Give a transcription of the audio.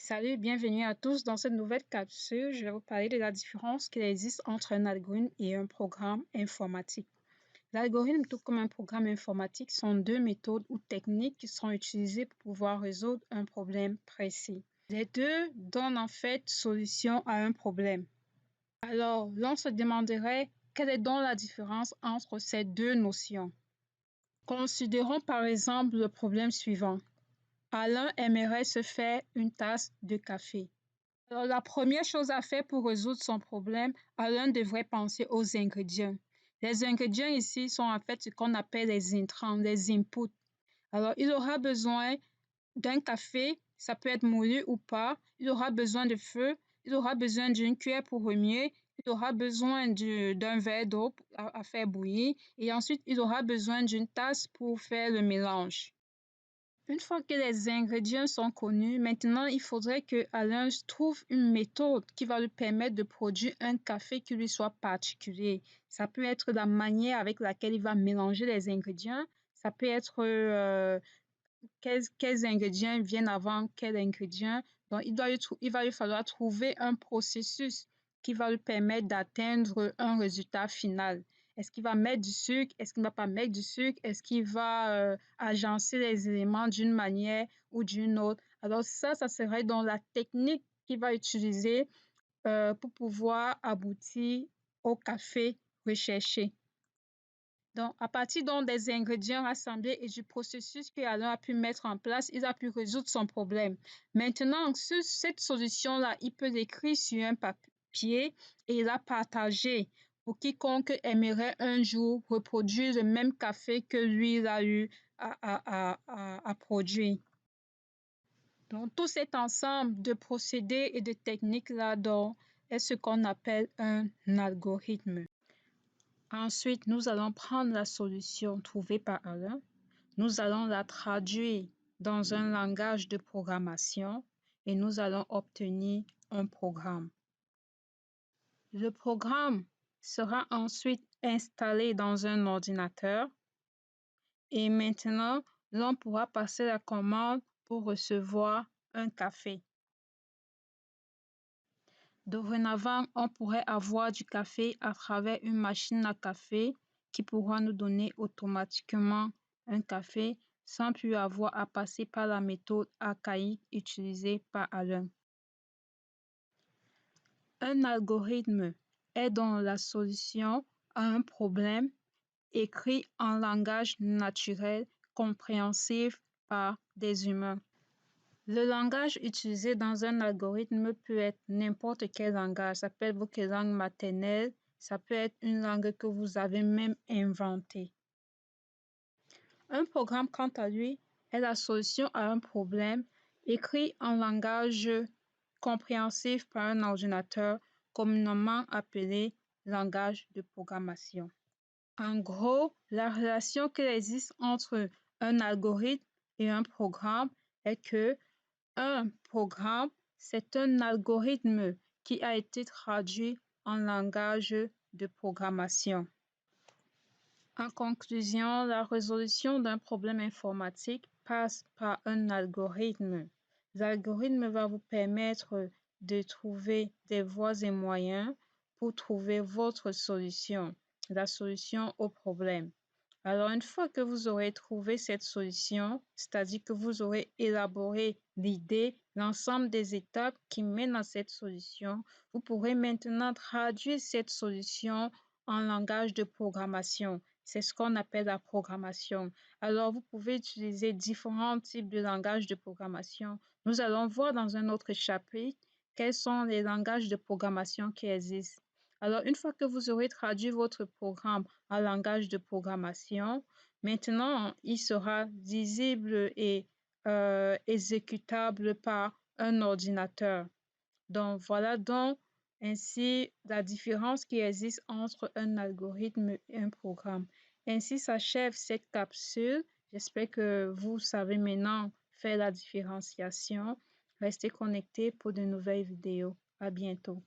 Salut, bienvenue à tous. Dans cette nouvelle capsule, je vais vous parler de la différence qu'il existe entre un algorithme et un programme informatique. L'algorithme, tout comme un programme informatique, sont deux méthodes ou techniques qui sont utilisées pour pouvoir résoudre un problème précis. Les deux donnent en fait solution à un problème. Alors, l'on se demanderait quelle est donc la différence entre ces deux notions. Considérons par exemple le problème suivant. Alain aimerait se faire une tasse de café. Alors, la première chose à faire pour résoudre son problème, Alain devrait penser aux ingrédients. Les ingrédients ici sont en fait ce qu'on appelle les intrants, les inputs. Alors, il aura besoin d'un café, ça peut être moulu ou pas. Il aura besoin de feu, il aura besoin d'une cuillère pour remuer, il aura besoin d'un verre d'eau à faire bouillir et ensuite il aura besoin d'une tasse pour faire le mélange. Une fois que les ingrédients sont connus, maintenant, il faudrait que Alain trouve une méthode qui va lui permettre de produire un café qui lui soit particulier. Ça peut être la manière avec laquelle il va mélanger les ingrédients. Ça peut être quels ingrédients viennent avant quels ingrédients. Donc, il va lui falloir trouver un processus qui va lui permettre d'atteindre un résultat final. Est-ce qu'il va mettre du sucre? Est-ce qu'il ne va pas mettre du sucre? Est-ce qu'il va agencer les éléments d'une manière ou d'une autre? Alors ça serait dans la technique qu'il va utiliser pour pouvoir aboutir au café recherché. Donc, à partir donc des ingrédients rassemblés et du processus qu'Alain a pu mettre en place, il a pu résoudre son problème. Maintenant, cette solution-là, il peut l'écrire sur un papier et la partager pour quiconque aimerait un jour reproduire le même café que lui, il a eu à produire. Donc, tout cet ensemble de procédés et de techniques-là est ce qu'on appelle un algorithme. Ensuite, nous allons prendre la solution trouvée par Alain, nous allons la traduire dans un langage de programmation et nous allons obtenir un programme. Le programme sera ensuite installé dans un ordinateur et maintenant, l'on pourra passer la commande pour recevoir un café. Dorénavant, on pourrait avoir du café à travers une machine à café qui pourra nous donner automatiquement un café sans plus avoir à passer par la méthode archaïque utilisée par Alain. Un algorithme est donc la solution à un problème écrit en langage naturel compréhensible par des humains. Le langage utilisé dans un algorithme peut être n'importe quel langage. Ça peut être votre langue maternelle, ça peut être une langue que vous avez même inventée. Un programme, quant à lui, est la solution à un problème écrit en langage compréhensif par un ordinateur, communément appelé langage de programmation. En gros, la relation qui existe entre un algorithme et un programme est que un programme, c'est un algorithme qui a été traduit en langage de programmation. En conclusion, la résolution d'un problème informatique passe par un algorithme. L'algorithme va vous permettre de trouver des voies et moyens pour trouver votre solution, la solution au problème. Alors, une fois que vous aurez trouvé cette solution, c'est-à-dire que vous aurez élaboré l'idée, l'ensemble des étapes qui mènent à cette solution, vous pourrez maintenant traduire cette solution en langage de programmation. C'est ce qu'on appelle la programmation. Alors, vous pouvez utiliser différents types de langages de programmation. Nous allons voir dans un autre chapitre quels sont les langages de programmation qui existent. Alors, une fois que vous aurez traduit votre programme en langage de programmation, maintenant, il sera lisible et exécutable par un ordinateur. Donc, voilà donc ainsi la différence qui existe entre un algorithme et un programme. Ainsi s'achève cette capsule. J'espère que vous savez maintenant faire la différenciation. Restez connectés pour de nouvelles vidéos. À bientôt.